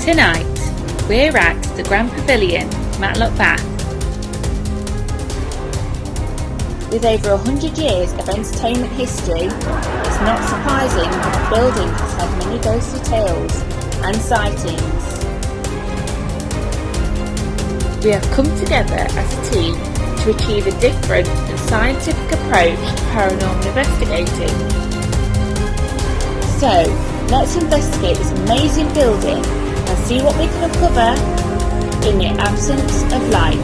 Tonight, we're at the Grand Pavilion, Matlock Bath. With over 100 years of entertainment history, it's not surprising that the building has had many ghostly tales and sightings. We have come together as a team to achieve a different and scientific approach to paranormal investigating. So, let's investigate this amazing building and see what we can uncover in the absence of light.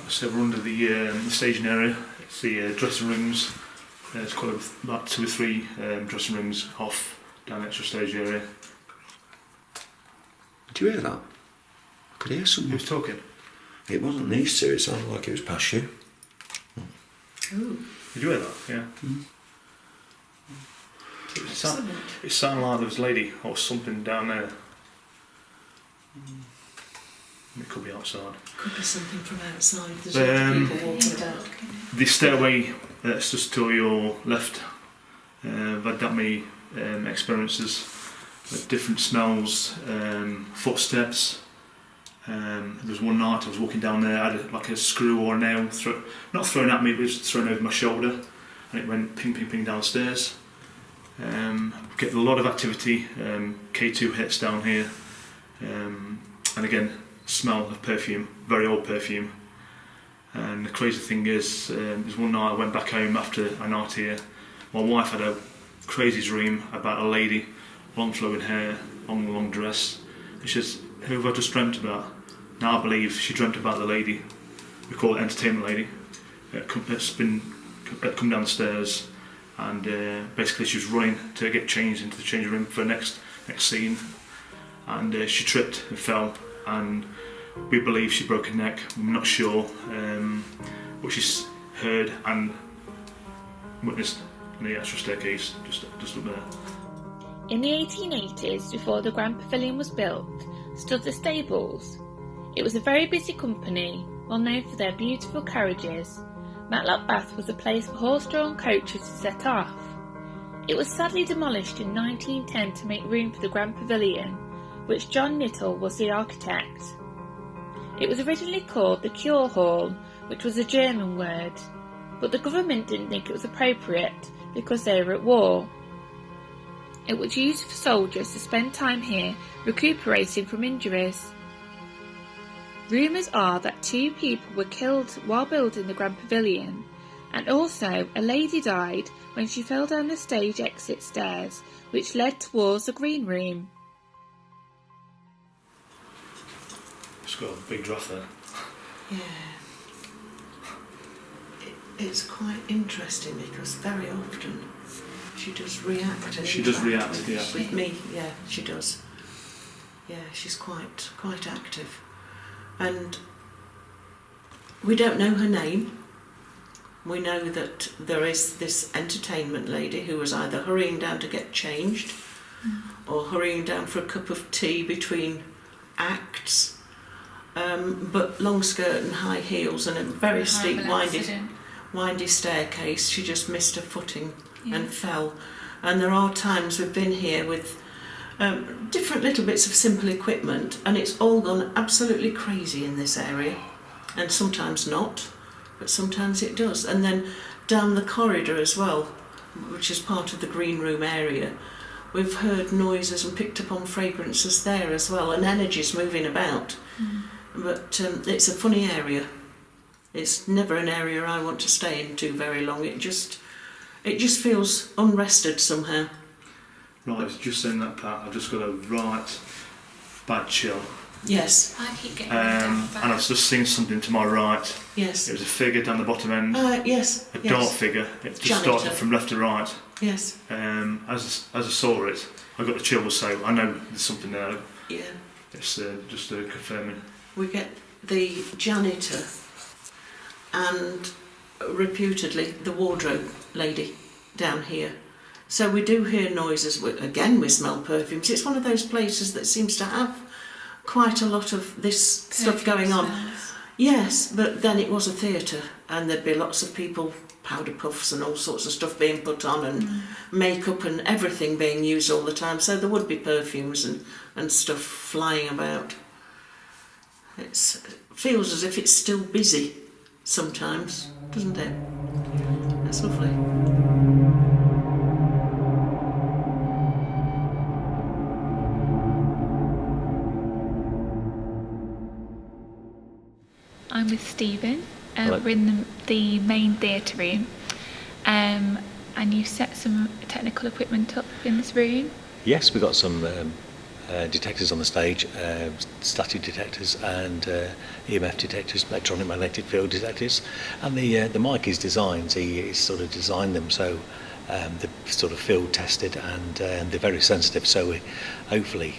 So we're under the staging area. It's the dressing rooms. It's got about 2 or 3 dressing rooms off down the extra stage area. Did you hear that? I could hear someone. Who was talking? It wasn't these two, it sounded like it was past you. Ooh. Did you hear that? Yeah. It sounded like there was a lady or something down there. It could be outside. Could be something from outside. There's other people walking about. The stairway that's just to your left. I've had that many experiences with different smells, footsteps. There was one night I was walking down there, I had like a screw or a nail, not thrown at me, but it was thrown over my shoulder, and it went ping ping ping downstairs. Get a lot of activity, K2 hits down here, and again, smell of perfume, very old perfume. And the crazy thing is, there's one night I went back home after a night here. My wife had a crazy dream about a lady, long flowing hair, long dress. And she says, "Who have I just dreamt about?" Now I believe she dreamt about the lady. We call it entertainment lady. It's been come down the stairs, and basically she was running to get changed into the changing room for the next scene, and she tripped and fell, and we believe she broke her neck. We're not sure, but she's heard and witnessed on the actual staircase just up there. In the 1880s, before the Grand Pavilion was built, stood the stables. It was a very busy company, well known for their beautiful carriages. Matlock Bath was a place for horse-drawn coaches to set off. It was sadly demolished in 1910 to make room for the Grand Pavilion, which John Nittle was the architect. It was originally called the Cure Hall, which was a German word, but the government didn't think it was appropriate because they were at war. It was used for soldiers to spend time here recuperating from injuries. Rumours are that 2 people were killed while building the Grand Pavilion, and also a lady died when she fell down the stage exit stairs, which led towards the green room. It's got a big draft there. Yeah. It's quite interesting because very often she does react. She does react, yeah. With me, yeah, she does. Yeah, she's quite active. And we don't know her name. We know that there is this entertainment lady who was either hurrying down to get changed or hurrying down for a cup of tea between acts. But long skirt and high heels and a very steep, windy staircase. She just missed her footing and fell. And there are times we've been here with different little bits of simple equipment, and it's all gone absolutely crazy in this area. And sometimes not, but sometimes it does. And then down the corridor as well, which is part of the green room area, we've heard noises and picked up on fragrances there as well, and energy's moving about. But it's a funny area. It's never an area I want to stay into very long. It just feels unrested somehow. Right, just saying that part, I've just got a right bad chill. Yes. I keep getting and I've just seen something to my right. Yes. It was a figure down the bottom end. Yes. A dark figure. It just started from left to right. Yes. As I saw it, I got the chills, so I know there's something there. Yeah. It's just confirming. We get the janitor and reputedly the wardrobe lady down here. So we do hear noises. Again, we smell perfumes. It's one of those places that seems to have quite a lot of this stuff going on. Yes, but then it was a theatre, and there'd be lots of people, powder puffs and all sorts of stuff being put on, and makeup and everything being used all the time. So there would be perfumes and stuff flying about. It feels as if it's still busy sometimes, doesn't it? That's lovely. I'm with Stephen. Hello. We're in the main theatre room, and you set some technical equipment up in this room. Yes, we've got some detectors on the stage, static detectors and EMF detectors, electronic magnetic field detectors, and the mic is designed. He's sort of designed them so they're sort of field tested, and they're very sensitive. So hopefully,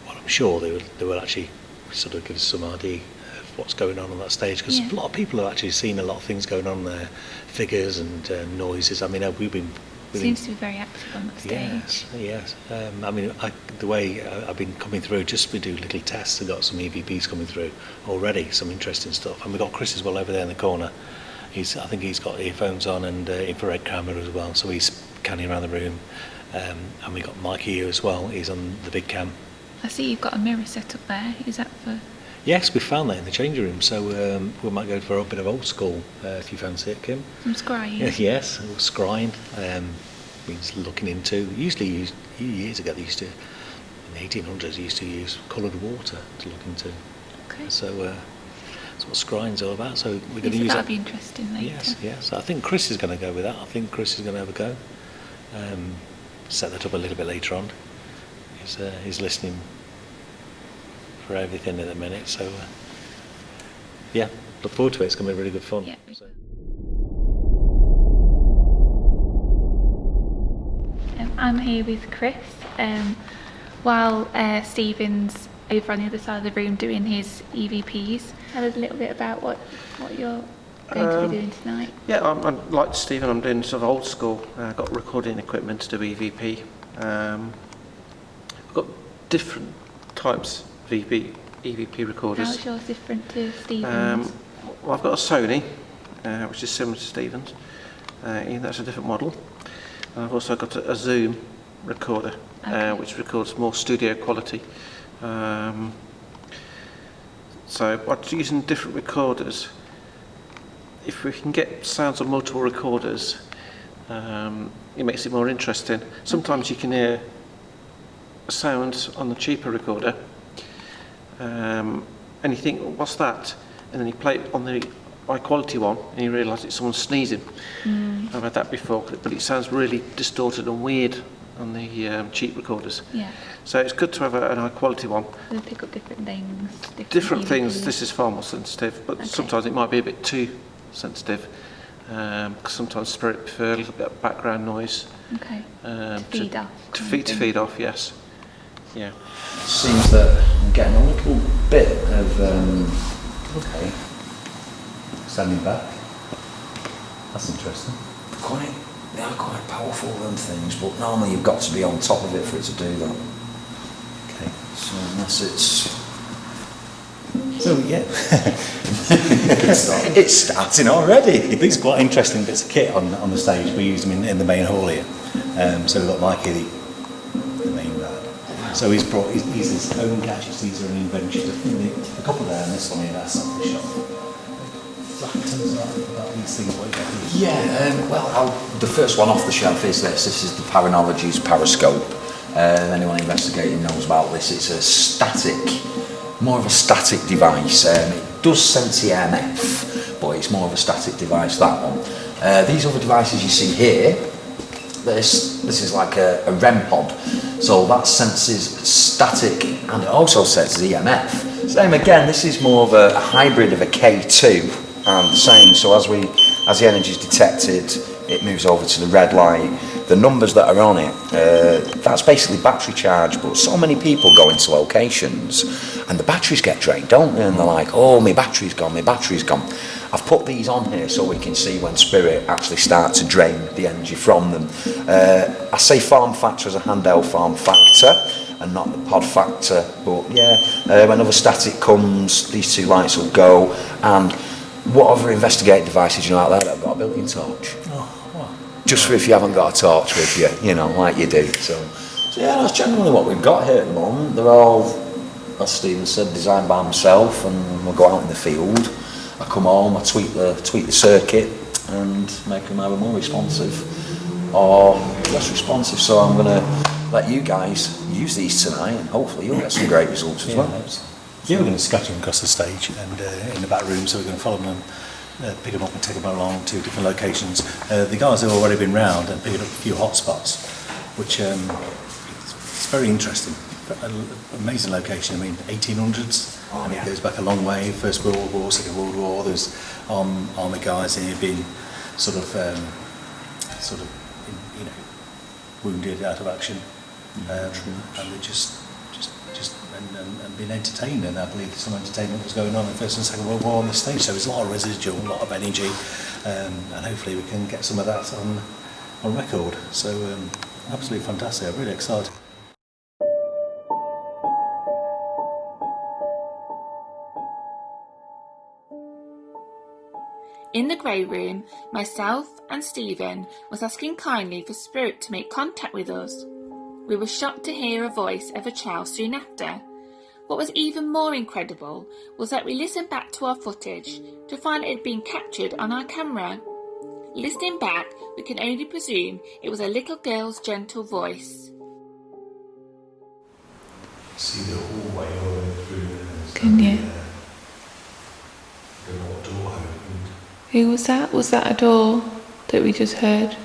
well, I'm sure they will actually sort of give us some idea of what's going on that stage, because a lot of people have actually seen a lot of things going on there, figures and noises. I mean, we've been. Seems to be very active on that stage. Yes. I mean, the way I've been coming through, just we do little tests. We've got some EVPs coming through already, some interesting stuff, and we've got Chris as well over there in the corner. I think he's got earphones on and infrared camera as well, so he's scanning around the room. And we've got Mike here as well. He's on the big cam. I see you've got a mirror set up there. Is that for? Yes, we found that in the changing room, so we might go for a bit of old school if you fancy it, Kim. Some scrying. Yes, scrying. Means looking into. Usually, years ago, they used to, in the 1800s, used to use coloured water to look into. Okay. So that's what scrying's all about. So we're going to use that'll that. be interesting later. Yes. I think Chris is going to go with that. I think Chris is going to have a go. Set that up a little bit later on. He's listening for everything at the minute. So yeah, look forward to it. It's going to be really good fun. Yeah. So. I'm here with Chris, while Stephen's over on the other side of the room doing his EVPs. Tell us a little bit about what you're going to be doing tonight. Yeah, I'm like Stephen, I'm doing sort of old school. I've got recording equipment to do EVP. I've got different types of EVP recorders. How's yours different to Stephen's? Well, I've got a Sony, which is similar to Stephen's. That's a different model. And I've also got a Zoom recorder, which records more studio quality. So by using different recorders, if we can get sounds on multiple recorders, it makes it more interesting. Sometimes you can hear a sound on the cheaper recorder, and you think, well, what's that? And then you play it on the high quality one and you realise it's someone sneezing. I've had that before, but it sounds really distorted and weird on the cheap recorders. Yeah. So it's good to have a high quality one. They pick up different things. Different things. This is far more sensitive, but sometimes it might be a bit too sensitive. Because sometimes Spirit prefer a little bit of background noise. Okay. To feed off. To feed off, yes. Yeah. It seems that I'm getting a little bit of okay. Standing back. That's interesting. They are quite powerful, them things, but normally you've got to be on top of it for it to do that. Okay. So unless it's... So yeah, it's starting already. these are quite interesting bits of kit on the stage. We use them in the main hall here. So we've got Mikey, the main lad. So he's brought his own gadgets. These are an invention. A couple there, and this one here, that's off the shop. Tell us about these things. What you got here? Yeah, the first one off the shelf is this. This is the Paranology's Periscope. Anyone investigating knows about this. It's a more of a static device. It does sense EMF, but it's more of a static device, that one. These other devices you see here, this is like a REM pod. So that senses static and it also senses EMF. Same again, this is more of a hybrid of a K2 and the same, so as the energy is detected, it moves over to the red light. The numbers that are on it, that's basically battery charge, but so many people go into locations and the batteries get drained, don't they? And they're like, oh, my battery's gone, my battery's gone. I've put these on here so we can see when spirit actually start to drain the energy from them. I say form factor as a handheld form factor and not the pod factor, but yeah, whenever static comes, these two lights will go. And what other investigating devices you know out there that have got a built-in torch? Just for if you haven't got a torch with you, you know, like you do. So yeah, that's generally what we've got here at the moment. They're all, as Stephen said, designed by himself, and we'll go out in the field. I come home, I tweak the circuit and make them either more responsive or less responsive. So I'm going to let you guys use these tonight, and hopefully you'll get some great results as well. Yeah, we're going to scatter them across the stage and in the back room, so we're going to follow them, pick them up and take them along to different locations. The guys have already been round and picked up a few hot spots, which it's very interesting. Amazing location. I mean, 1800s, and it goes back a long way. First World War, Second World War. There's army guys in here being sort of you know, wounded out of action, and they just being entertained. And I believe some entertainment was going on in the First and Second World War on the stage. So there's a lot of residual, a lot of energy, and hopefully we can get some of that on record. So absolutely fantastic. I'm really excited. In the grey room, myself and Stephen was asking kindly for Spirit to make contact with us. We were shocked to hear a voice of a child soon after. What was even more incredible was that we listened back to our footage to find it had been captured on our camera. Listening back, we can only presume it was a little girl's gentle voice. See the hallway all the way through there. Can you? The door opened. Who was that? Was that a door that we just heard?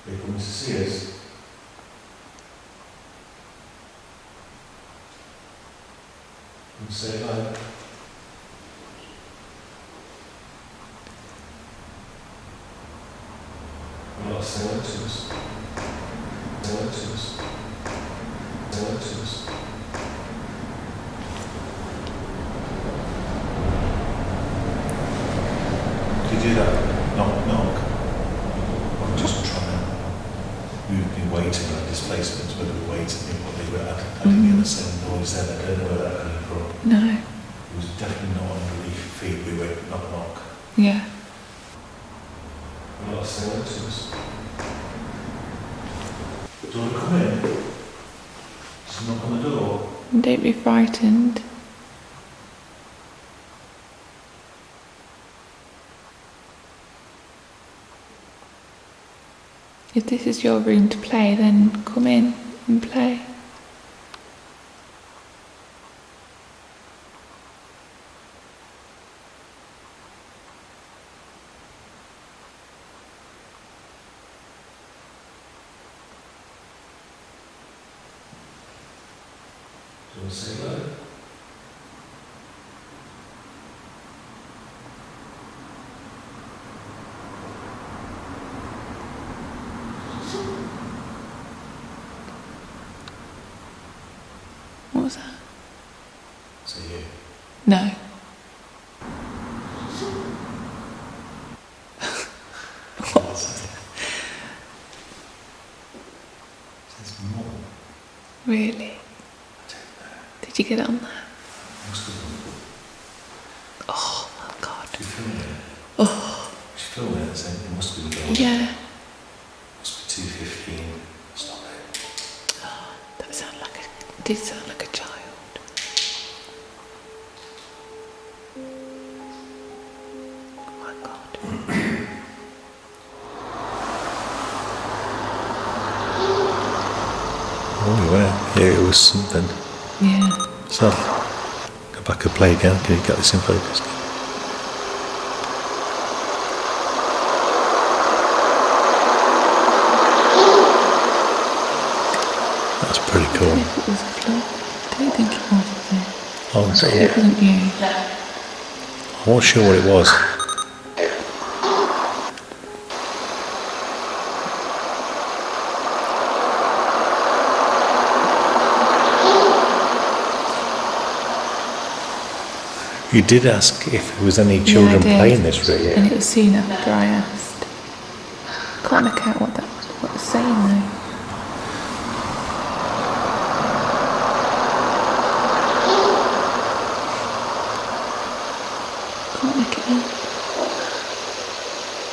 They come to see us. And say hello. Well, I'll say hello to us. Say hello to us. Say hello to us. Did you do that? Knock. I'm just trying to. We've been waiting like displacements, but we were waiting what they were at. I didn't hear the same noise there. I don't know where that came from. No. It was definitely not on the relief feed. We were knock. Yeah. Well, I'll say hello to us. Do you want to come in? Just knock on the door. Don't be frightened. If this is your room to play, then come in and play. Do you want to say hello? What was that? Say you. No. What? Says more. Really? Did you get it on there? Must have been. Oh my God. Did you film it? Oh. Did you film it? Saying it must have been going. Yeah. Must be 2:15. Stop it. That did sound like a child. Oh my God. Oh, yeah. Yeah, it was something. Yeah. So, go back and play again. Can you get this in focus? That's cool. If it was a floor. I don't think it was. Oh, so It wasn't you. I wasn't sure what it was. You did ask if there was any children Yeah, I did. playing this room. And it was soon after I asked. Can't make out what it was saying though. Can't make it out.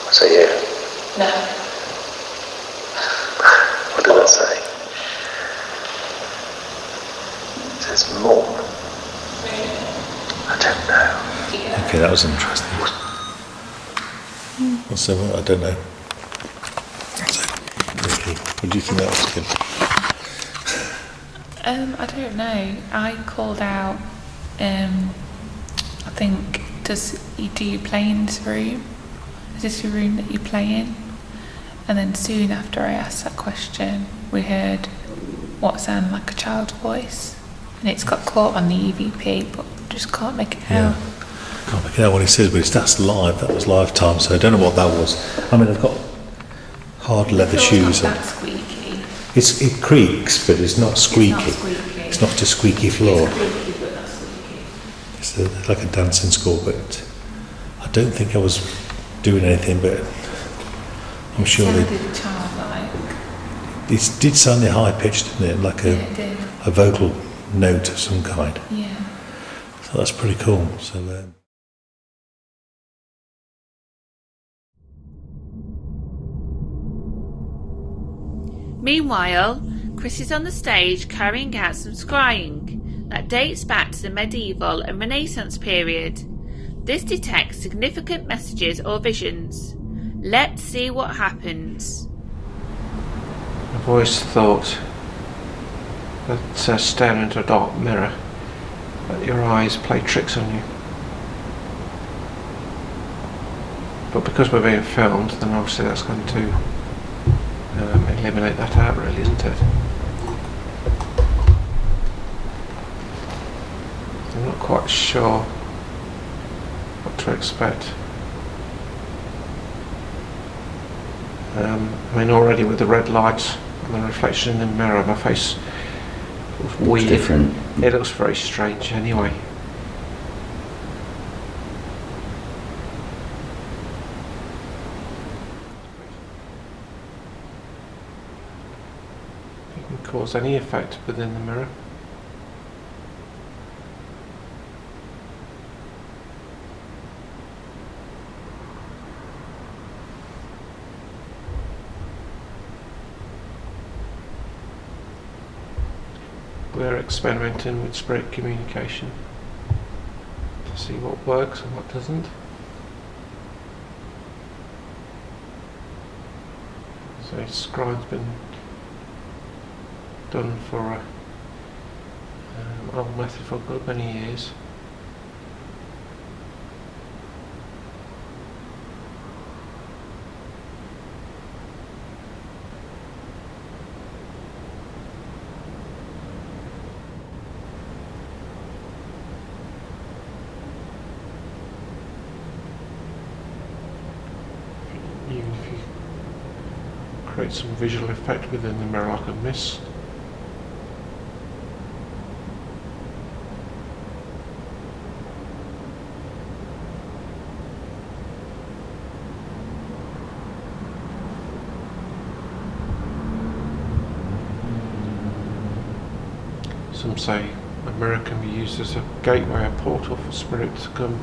Was it you? No. What did it say? It says mum. I don't know. Okay, that was interesting. So, I don't know. So, Ricky, what do you think that was good? I don't know. I called out, I think, do you play in this room? Is this a room that you play in? And then soon after I asked that question, we heard what sounded like a child's voice. And it's got caught on the EVP, but just can't make it out. Can't make it out what it says, but that's live. That was live time, so I don't know what that was. I mean, I've got hard leather shoes on. That's squeaky. It creaks, but it's not squeaky. It's not squeaky. It's not a squeaky floor. It's squeaky, but not squeaky. It's like a dancing school, but I don't think I was doing anything, but I'm sure It it sounded childlike. did sound high pitched, didn't it? Like Yeah, it did. a vocal note of some kind. Yeah. So that's pretty cool. So Meanwhile, Chris is on the stage carrying out some scrying that dates back to the medieval and Renaissance period. This detects significant messages or visions. Let's see what happens. I've always thought that staring into a dark mirror, that your eyes play tricks on you. But because we're being filmed, then obviously that's going to eliminate that out, really, isn't it? I'm not quite sure what to expect. I mean, already with the red lights and the reflection in the mirror, my face looks weird. It's different. It looks very strange anyway. It can cause any effect within the mirror. We're experimenting with spirit communication to see what works and what doesn't. So scrying's been done for an old method for a good many years. Even if you create some visual effect within the mirror like a mist. Some say a mirror can be used as a gateway, a portal for spirit to come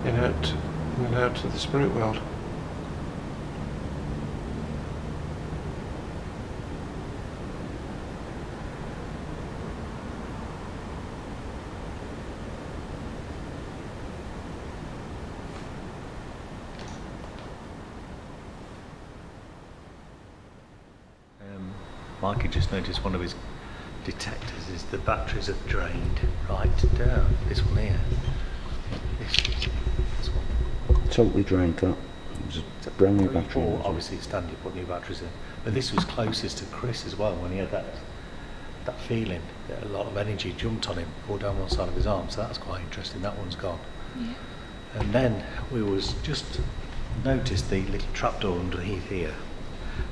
in and out of the spirit world. Mikey just noticed one of his detectors is the batteries have drained right down. This one here. This one. Totally drained that. It was a brand new battery. Obviously it's standard, you put new batteries in. But this was closest to Chris as well when he had that that feeling that a lot of energy jumped on him, all down one side of his arm. So that's quite interesting. That one's gone. Yeah. And then we was just noticed the little trapdoor underneath here,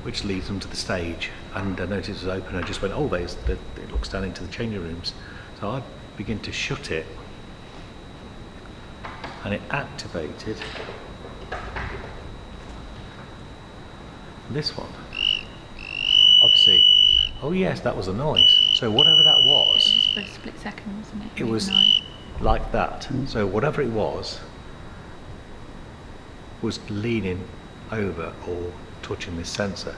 which leads them to the stage. And I noticed it was open. I just went, oh, it looks down into the changing rooms. So I began to shut it, and it activated this one. Obviously, oh yes, that was a noise. So whatever that was, It was for a split second, wasn't it? it was like that. So whatever it was leaning over or touching this sensor.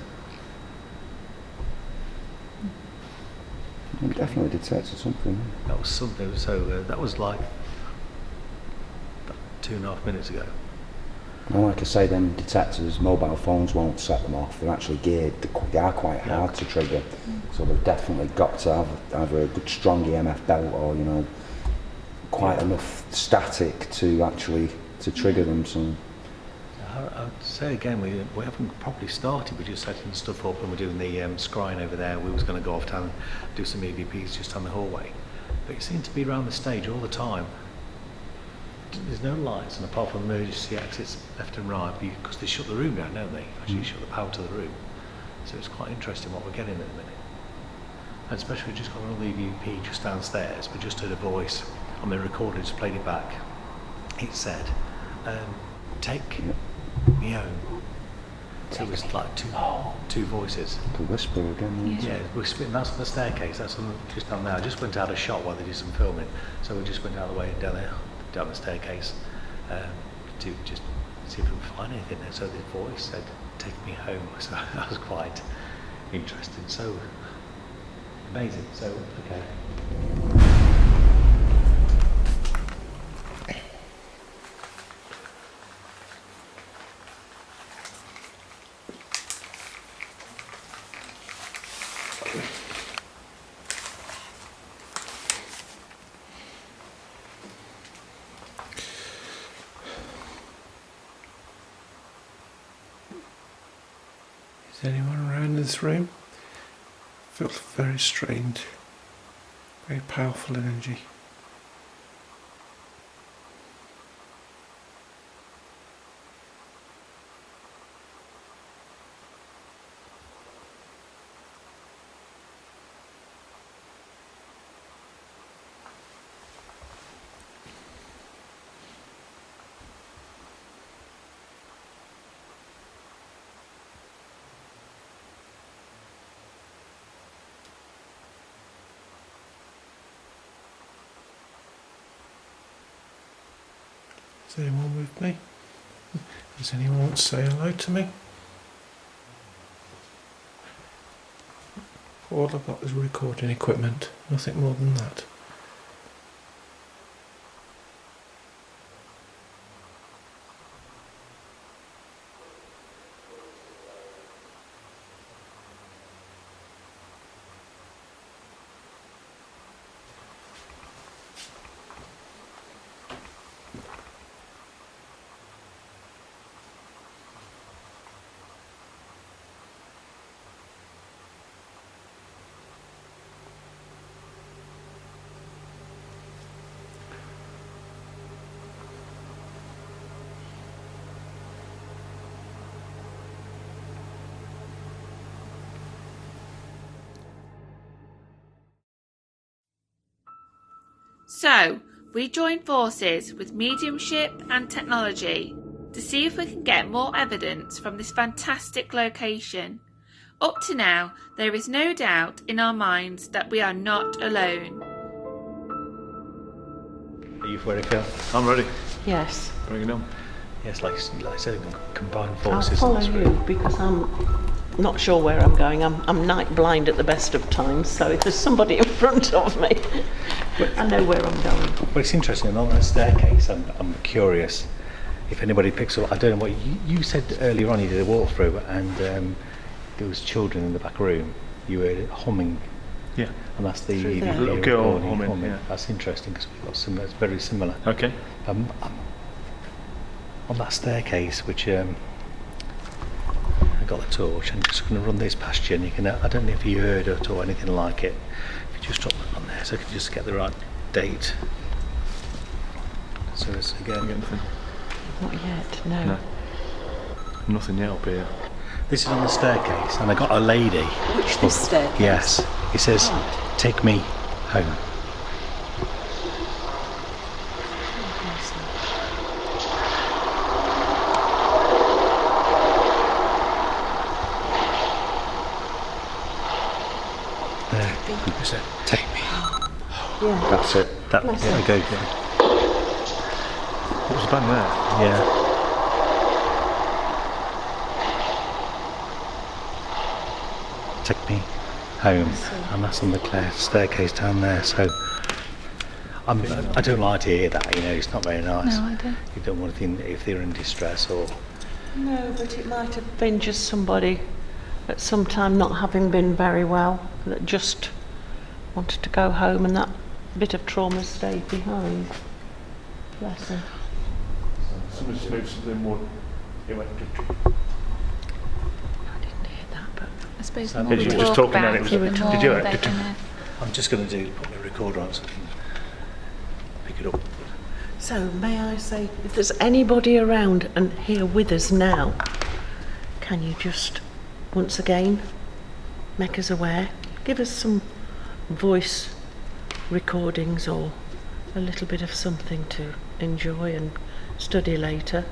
It definitely detected something. That was something. So that was like 2.5 minutes ago. And like I say, them detectors, mobile phones won't set them off. They're actually geared. They are quite hard to trigger. So they've definitely got to have either a good strong EMF belt or, you know, quite enough static to actually trigger them. So I'd say again, we haven't properly started. We're just setting stuff up, and we're doing the scrying over there. We was going to go off town and do some EVPs just on the hallway, but it seemed to be around the stage all the time. There's no lights, and apart from emergency exits left and right, because they shut the room down, don't they? Actually, shut the power to the room. So it's quite interesting what we're getting at the minute. And especially, we just got another EVP just downstairs. We just heard a voice on the recorder, just played it back. It said, "Take me home." So it was like two voices. to whisper again. Yeah, whispering. That's on the staircase. That's just down there. I just went out a shot while they did some filming, so we just went out the way down the staircase to just see if we could find anything there. So the voice said, "Take me home." So that was quite interesting. So amazing. So okay. Is anyone around this room? Feels very strange. Very powerful energy. Is anyone with me? Does anyone want to say hello to me? All I've got is recording equipment, nothing more than that. So, we joined forces with mediumship and technology to see if we can get more evidence from this fantastic location. Up to now, there is no doubt in our minds that we are not alone. Are you ready, Phil? I'm ready. Yes. Bring it on. Yes, like I said, combined I'll forces. follow in this you room. because I'm not sure where I'm going. I'm night blind at the best of times, so if there's somebody in front of me, I know where I'm going. Well, it's interesting. On that staircase, I'm curious if anybody picks up. I don't know what you said earlier on. You did a walkthrough, and there was children in the back room. You were humming. Yeah. And that's the Through there. Little girl humming, yeah. That's interesting because we've got some that's very similar. Okay. On that staircase, which I got the torch, I'm just going to run this past you, and you can. I don't know if you heard it or anything like it. If you just drop that on there so I can just get the right date. So it's again. Anything? Not yet, no. No. Nothing yet up here. This is on the staircase, and I got a lady. Which this staircase? Yes. It says, "Take me home." There. It said, "Take me." Yeah. That's it. That Bless yeah, her. go. What was the band there? Yeah. Take me home, and that's on the staircase down there. So I don't like to hear that. You know, it's not very nice. No, I don't. You don't want to think if they're in distress or. No, but it might have been just somebody at some time not having been very well that just wanted to go home, and that bit of trauma stayed behind. Bless her. Somebody's moved something more electric. I didn't hear that, but I suppose So the more did we you just talk talk and then about it it, was- the did more you do it? they're gonna... I'm just going to put my recorder on so I can pick it up. so may I say, if there's anybody around and here with us now, can you just once again make us aware? Give us some voice recordings or a little bit of something to enjoy and study later.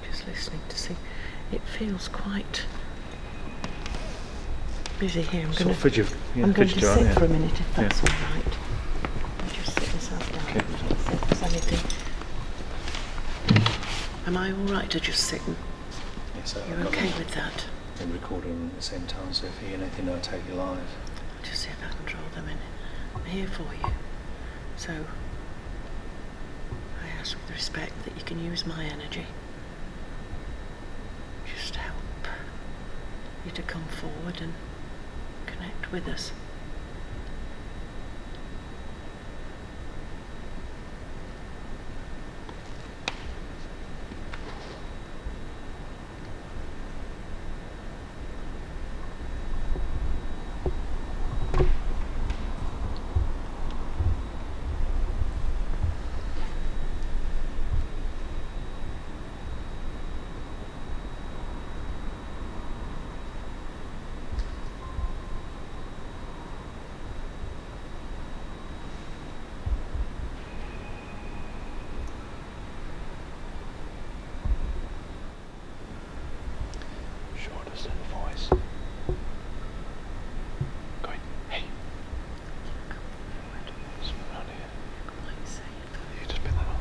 Just listening to see. It feels quite busy here. I'm going to Fidget, I'm going to fidget, aren't sit you? for a minute if that's all right. I'll just sit myself down. Okay. See if there's anything. Am I all right to just sit and Yes, you're okay with that? I'm recording at the same time, so if you hear anything, I'll take you live. Just see if I can draw them in. I'm here for you. So I ask with respect that you can use my energy. Just help you to come forward and connect with us. Shortest voice. Going, hey. Something around here. You just put that on.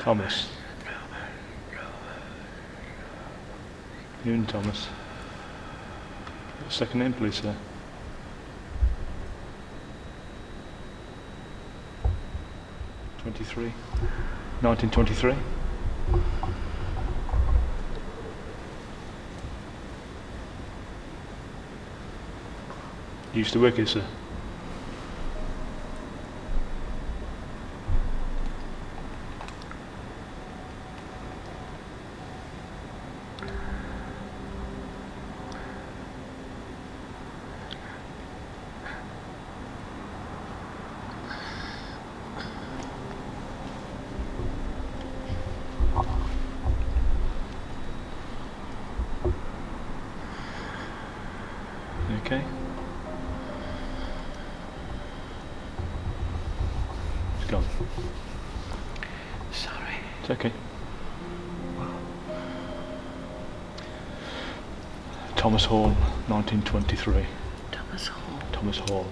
Thomas. You and Thomas. Second name, please, sir. '23. 1923. You used to work here, sir. Okay. It's gone. Sorry. It's okay. Thomas Hall, 1923. Thomas Hall. Thomas Hall.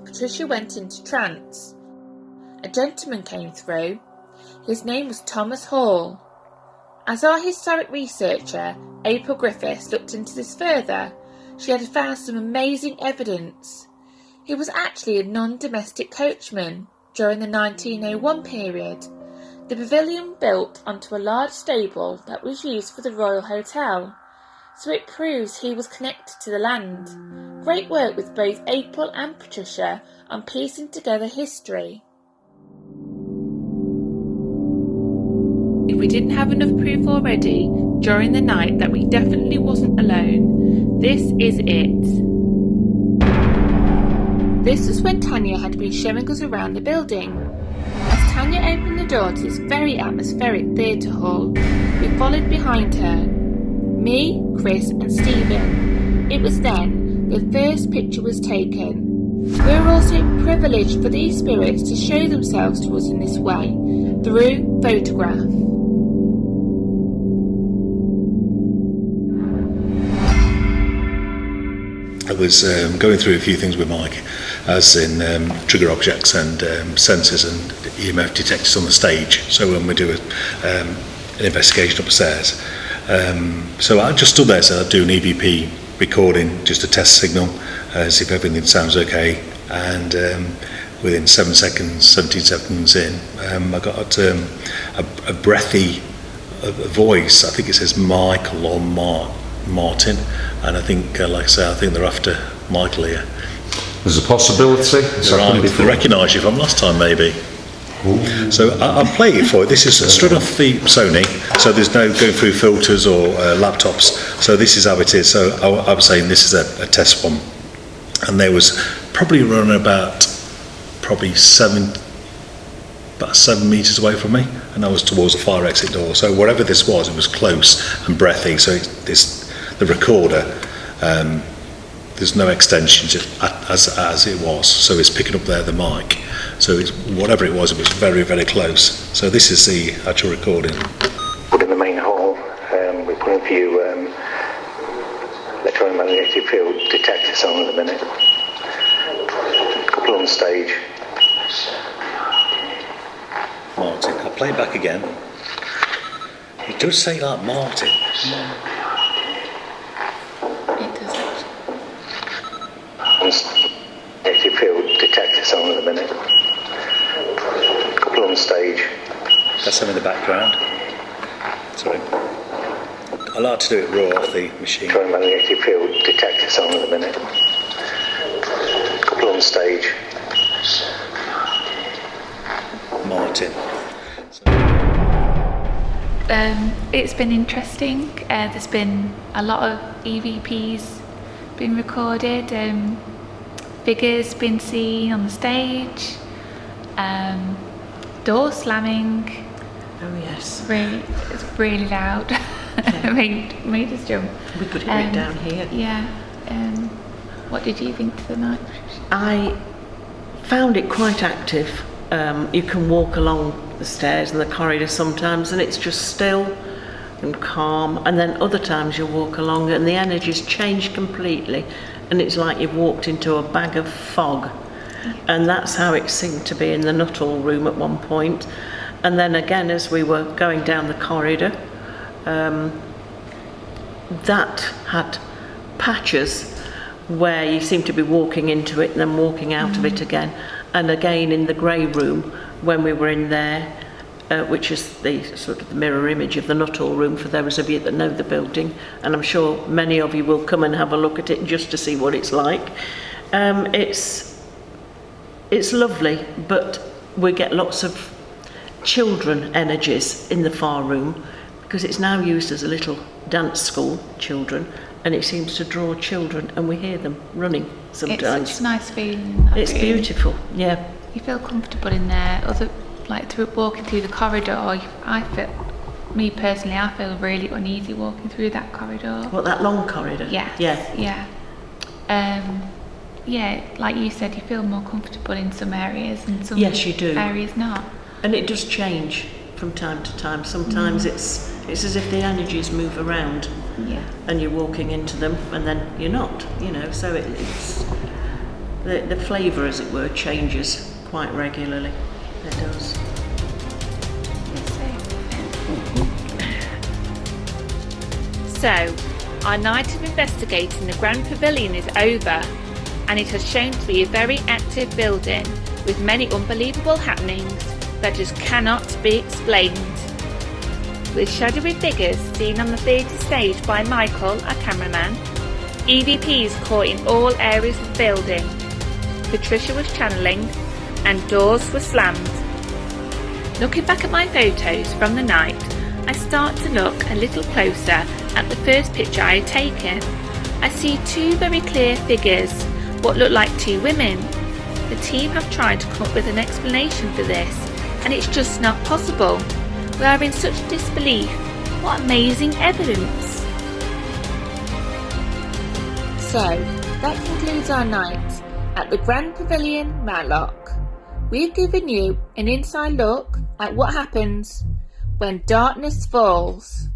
Patricia went into trance. A gentleman came through. His name was Thomas Hall. As our historic researcher, April Griffiths, looked into this further, she had found some amazing evidence. He was actually a non-domestic coachman during the 1901 period. The pavilion built onto a large stable that was used for the Royal Hotel, so it proves he was connected to the land. Great work with both April and Patricia on piecing together history. If we didn't have enough proof already during the night that we definitely wasn't alone, this is it. This was when Tanya had been showing us around the building. As Tanya opened the door to this very atmospheric theatre hall, we followed behind her. Me, Chris and Stephen. It was then the first picture was taken. We were also privileged for these spirits to show themselves to us in this way, through photograph. I was going through a few things with Mike, as in trigger objects and sensors and EMF detectors on the stage. So when we do an investigation upstairs, so I just stood there, so I'd do an EVP recording, just a test signal, see if everything sounds okay. And within 17 seconds in, I got a breathy voice. I think it says Michael or Martin, and I think, like I say, I think they're after Michael here. There's a possibility. They recognise you from last time, maybe. Ooh. So I'll play it for you. This is straight off the Sony, so there's no going through filters or laptops. So this is how it is. So I was saying this is a test one, and there was probably running about 7 metres away from me, and I was towards the fire exit door. So whatever this was, it was close and breathy. So the recorder, there's no extensions as it was, so it's picking up there the mic. So whatever it was very, very close. So this is the actual recording. Put in the main hall, we put a few electromagnetic field detectors on at the minute. A couple on stage. Martin, I'll play it back again. It does say like Martin. It does actually. Electric field detectors on at the minute. A couple on stage. That's them in the background. Sorry. I like to do it raw off the machine. Electromagnetic field detectors on at the minute. A couple on stage. Martin. It's been interesting. There's been a lot of EVPs been recorded, figures been seen on the stage, door slamming. Oh yes. It's really loud. Yeah. made us jump. We could hear it down here. Yeah. What did you think to the night? I found it quite active. You can walk along the stairs and the corridor sometimes and it's just still and calm, and then other times you walk along and the energy's changed completely and it's like you've walked into a bag of fog. And that's how it seemed to be in the Nuttall room at one point. And then again as we were going down the corridor, that had patches where you seem to be walking into it and then walking out of it again. And again in the grey room when we were in there, which is the sort of the mirror image of the Nuttall room for those of you that know the building, and I'm sure many of you will come and have a look at it just to see what it's like. It's lovely, but we get lots of children energies in the far room because it's now used as a little dance school, children, and it seems to draw children and we hear them running sometimes. It's a nice feeling. It's beautiful, yeah. You feel comfortable in there. Walking through the corridor, I felt me personally, I feel really uneasy walking through that corridor. What, that long corridor? Yeah. Yeah. Yeah, like you said, you feel more comfortable in some areas and some Yes, you do. areas not. And it does change from time to time. Sometimes it's as if the energies move around. Yeah. And you're walking into them, and then you're not. You know, so it's the flavour, as it were, changes quite regularly. It does. So, our night of investigating the Grand Pavilion is over, and it has shown to be a very active building with many unbelievable happenings that just cannot be explained. With shadowy figures seen on the theatre stage by Michael, our cameraman, EVPs caught in all areas of the building, Patricia was channeling, and doors were slammed. Looking back at my photos from the night, I start to look a little closer at the first picture I had taken. I see two very clear figures, what look like two women. The team have tried to come up with an explanation for this, and it's just not possible. We are in such disbelief. What amazing evidence! So, that concludes our night at the Grand Pavilion, Matlock. We've given you an inside look at what happens when darkness falls.